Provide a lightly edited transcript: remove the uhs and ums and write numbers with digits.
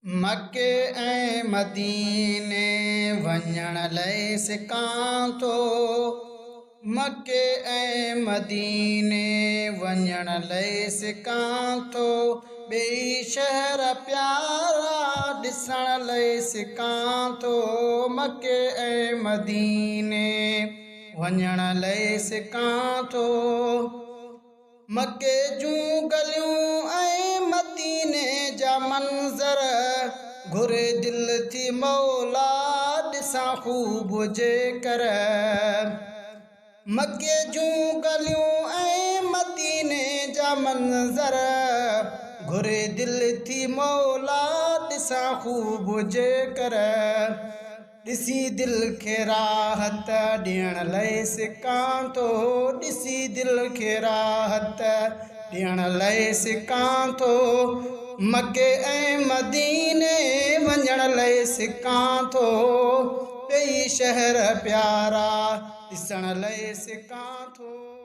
मके ऐं मदीने वञण लाइ सिकां थो। मके ऐं मदीने वञण लाइ सिकां थो। ॿई शहर प्यारा ॾिसण लाइ सिकां थो। मके ऐं मदीने वञण लाइ सिकां थो। मके जूं गलियूं ऐं मदीने जा मंज़र घुरे दिल थी मौला ॾिसां ख़ूब जे कर। मके जूं गलियूं ऐं मदीने जा मंज़र घुरे दिल थी मौला ॾिसां ख़ूब जे कर। ॾिसी दिल खे राहत ॾियण लाइ सिकां थो। ॾिसी दिल खे राहत ॾियण लाइ सिकां थो। मके ऐं मदीने वञण लाइ सिकां थो। ॿई शहर प्यारा ॾिसण लाइ सिकां थो।